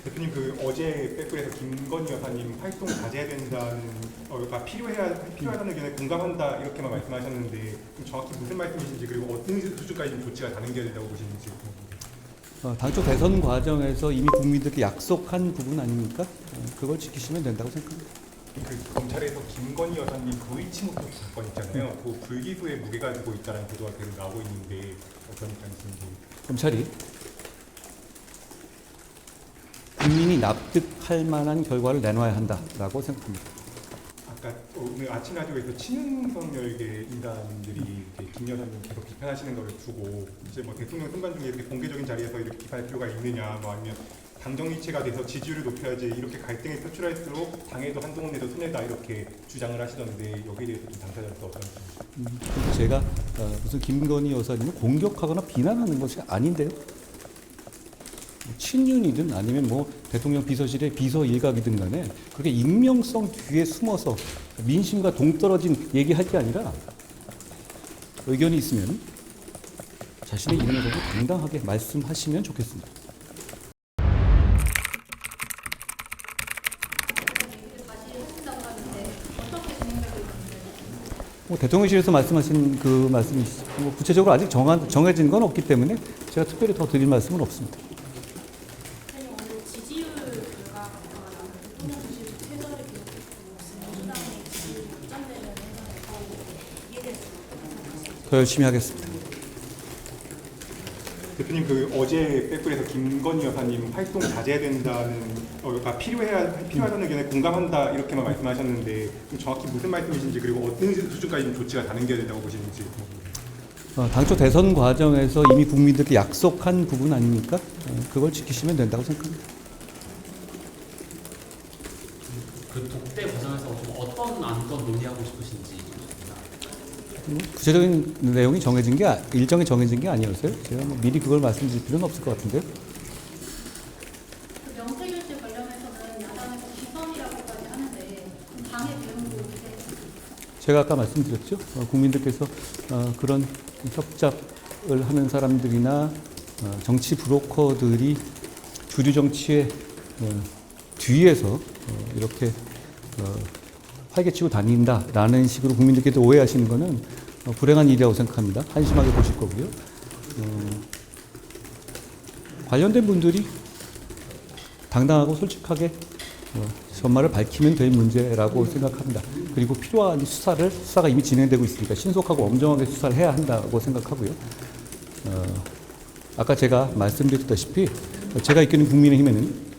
대표님 어제 빼빼에서 김건희 여사님 활동 자제해야 된다는 필요하다는 의견에 공감한다 이렇게만 말씀하셨는데 좀 정확히 무슨 말씀이신지 그리고 어떤 수준까지 좀 조치가 가능해야 된다고 보시는지 당초 대선 과정에서 이미 국민들께 약속한 부분 아닙니까? 그걸 지키시면 된다고 생각합니다. 검찰에서 김건희 여사님 도이치모토 사건 있잖아요. 그 불기소에 무게가 지고 있다는 보도가 계속 나오고 있는데 어떤 입장이신지. 검찰이 국민이 납득할 만한 결과를 내놔야 한다라고 생각합니다. 아까 오늘 아침 라디오에서 친윤성 열계 인사들이 이렇게 김 여사님 계속 비판하시는 거를 두고 이제 뭐 대통령 순간 중에 이렇게 공개적인 자리에서 이렇게 비판할 필요가 있느냐, 뭐 아니면 당정 이체가 돼서 지지율을 높여야지 이렇게 갈등에 표출할수록 당에도 한동훈 내도 손해다 이렇게 주장을 하시던데 여기에 대해서 좀 당사자로서 어떤 그래서 제가 무슨 김건희 여사님을 공격하거나 비난하는 것이 아닌데요. 친윤이든 아니면 뭐 대통령 비서실의 비서 일각이든 간에 그렇게 익명성 뒤에 숨어서 민심과 동떨어진 얘기할 게 아니라 의견이 있으면 자신의 이름을 가지고 당당하게 말씀하시면 좋겠습니다. 대통령실에서 말씀하신 그 말씀이 뭐 구체적으로 아직 정해진 건 없기 때문에 제가 특별히 더 드릴 말씀은 없습니다. 더 열심히 하겠습니다. 대표님 어제 빼빼에서 김건희 여사님 활동 자제해야 된다는 필요하다는 의견에 공감한다 이렇게만 말씀하셨는데 좀 정확히 무슨 말씀이신지 그리고 어떤 수준까지 좀 조치가 가능해야 된다고 보시는지. 당초 대선 과정에서 이미 국민들께 약속한 부분 아닙니까? 그걸 지키시면 된다고 생각합니다. 그 독대 과정에서 좀 어떤 안건 논의하고 싶으신지. 구체적인 내용이 일정이 정해진 게 아니었어요. 제가 뭐 미리 그걸 말씀드릴 필요는 없을 것 같은데요. 그 명태균씨 관련해서는 야당에서 비선이라고까지 하는데 당의 대응도 어떻게? 제가 아까 말씀드렸죠. 국민들께서 그런 협잡을 하는 사람들이나 정치 브로커들이 주류 정치의 뒤에서 이렇게 활개치고 다닌다라는 식으로 국민들께서 오해하시는 것은 불행한 일이라고 생각합니다. 한심하게 보실 거고요. 관련된 분들이 당당하고 솔직하게 전말을 밝히면 될 문제라고 생각합니다. 그리고 필요한 수사가 이미 진행되고 있으니까 신속하고 엄정하게 수사를 해야 한다고 생각하고요. 아까 제가 말씀드렸다시피 제가 이끄는 국민의힘에는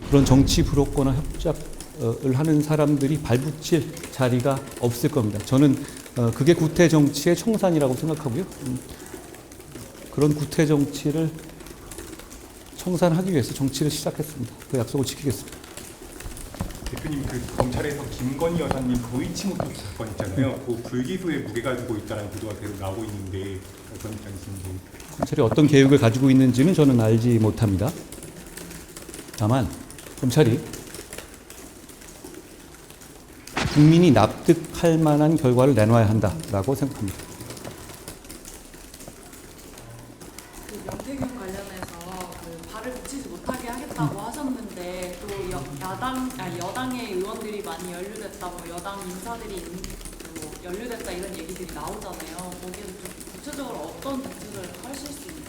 그런 정치 브로커나 협잡을 하는 사람들이 발붙일 자리가 없을 겁니다. 저는 그게 구태 정치의 청산이라고 생각하고요. 그런 구태 정치를 청산하기 위해서 정치를 시작했습니다. 그 약속을 지키겠습니다. 대표님 검찰에서 김건희 여사님 도이치모토 사건 있잖아요. 그 불기소에 무게가 지고 있다는 보도가 계속 나오고 있는데 어떤 입장이신지. 검찰이 어떤 계획을 가지고 있는지는 저는 알지 못합니다. 다만 검찰이 국민이 납득할 만한 결과를 내놔야 한다라고 생각합니다. 그 명태균 관련해서 발을 붙이지 못하게 하겠다고 하셨는데 또 여당의 의원들이 많이 연루됐다, 뭐 여당 인사들이 연루됐다 이런 얘기들이 나오잖아요. 거기에서 좀 구체적으로 어떤 대책을 하실 수 있나요?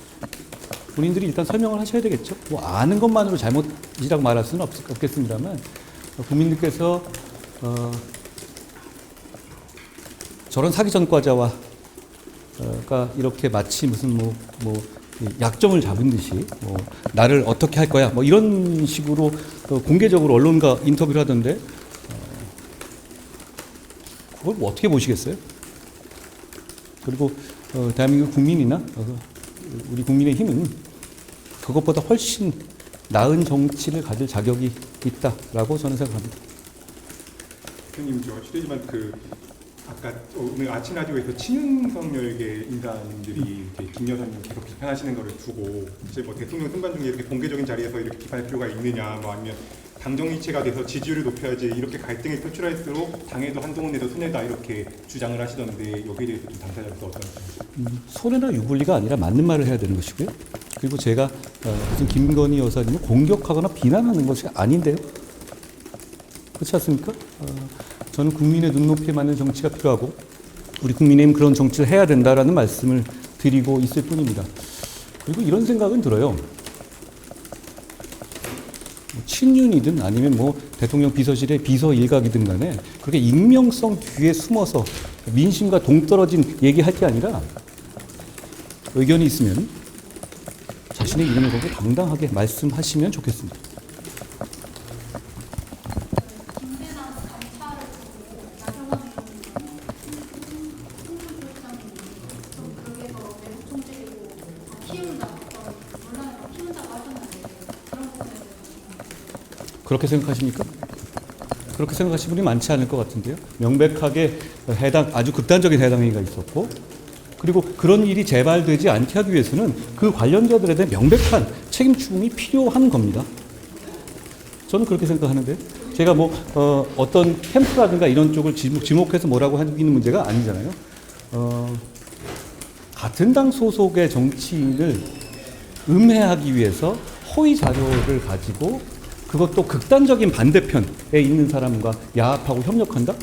본인들이 일단 설명을 하셔야 되겠죠. 뭐 아는 것만으로 잘못이라고 말할 수는 없겠습니다만 국민들께서 저런 사기 전과자가 이렇게 마치 무슨 약점을 잡은 듯이 나를 어떻게 할 거야 이런 식으로 공개적으로 언론과 인터뷰를 하던데 그걸 어떻게 보시겠어요? 그리고 대한민국 국민이나 우리 국민의힘은 그것보다 훨씬 나은 정치를 가질 자격이 있다라고 저는 생각합니다. 대표님 실례지만 아까 오늘 아침 라디오에서 친윤성 열계 인사들이 이렇게 김 여사님 계속 비판하시는 거를 두고 이제 뭐 대통령 순간 중에 이렇게 공개적인 자리에서 이렇게 비판할 필요가 있느냐, 뭐 아니면 당정 이체가 돼서 지지율을 높여야지 이렇게 갈등에 표출할수록 당에도 한동훈 내도 손해다 이렇게 주장을 하시던데 여기에 대해서 좀 당사자로서 어떤? 손해나 유불리가 아니라 맞는 말을 해야 되는 것이고요. 그리고 제가 무슨 김건희 여사님을 공격하거나 비난하는 것이 아닌데요. 그렇지 않습니까? 저는 국민의 눈높이에 맞는 정치가 필요하고 우리 국민의힘 그런 정치를 해야 된다라는 말씀을 드리고 있을 뿐입니다. 그리고 이런 생각은 들어요. 친윤이든 아니면 뭐 대통령 비서실의 비서 일각이든 간에 그렇게 익명성 뒤에 숨어서 민심과 동떨어진 얘기할 게 아니라 의견이 있으면 자신의 이름을 걸고 당당하게 말씀하시면 좋겠습니다. 김대남 감찰을 두고 나경원 의원님, 좀 그게 더 외국 총재이고 키운다, 논란을 더 키운다고 하셨는데 그런 부분에 대해서 그렇게 생각하십니까? 그렇게 생각하시는 분이 많지 않을 것 같은데요. 명백하게 아주 극단적인 해당 행위가 있었고, 그리고 그런 일이 재발되지 않게 하기 위해서는 그 관련자들에 대한 명백한 책임 추궁이 필요한 겁니다. 저는 그렇게 생각하는데, 제가 뭐 어떤 캠프라든가 이런 쪽을 지목해서 뭐라고 하기는 문제가 아니잖아요. 같은 당 소속의 정치인을 음해하기 위해서 허위 자료를 가지고 그것도 극단적인 반대편에 있는 사람과 야합하고 협력한다?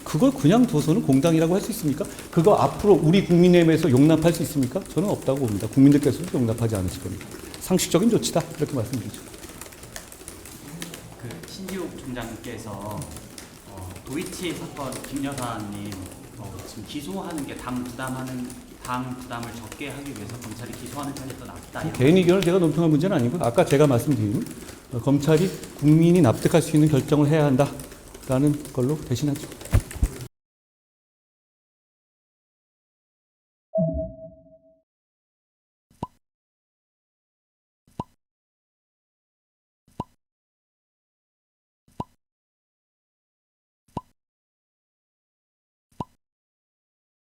그걸 그냥 둬서는 공당이라고 할 수 있습니까? 그거 앞으로 우리 국민의힘에서 용납할 수 있습니까? 저는 없다고 봅니다. 국민들께서도 용납하지 않으실 겁니다. 상식적인 조치다 이렇게 말씀드리죠. 그 신지욱 총장님께서 도이치 사건 김 여사님 지금 기소하는 게 당 부담을 적게 하기 위해서 검찰이 기소하는 편이 더 낫다. 개인 의견을 제가 논평할 문제는 아니고 아까 제가 말씀드린 검찰이 국민이 납득할 수 있는 결정을 해야 한다라는 걸로 대신하죠.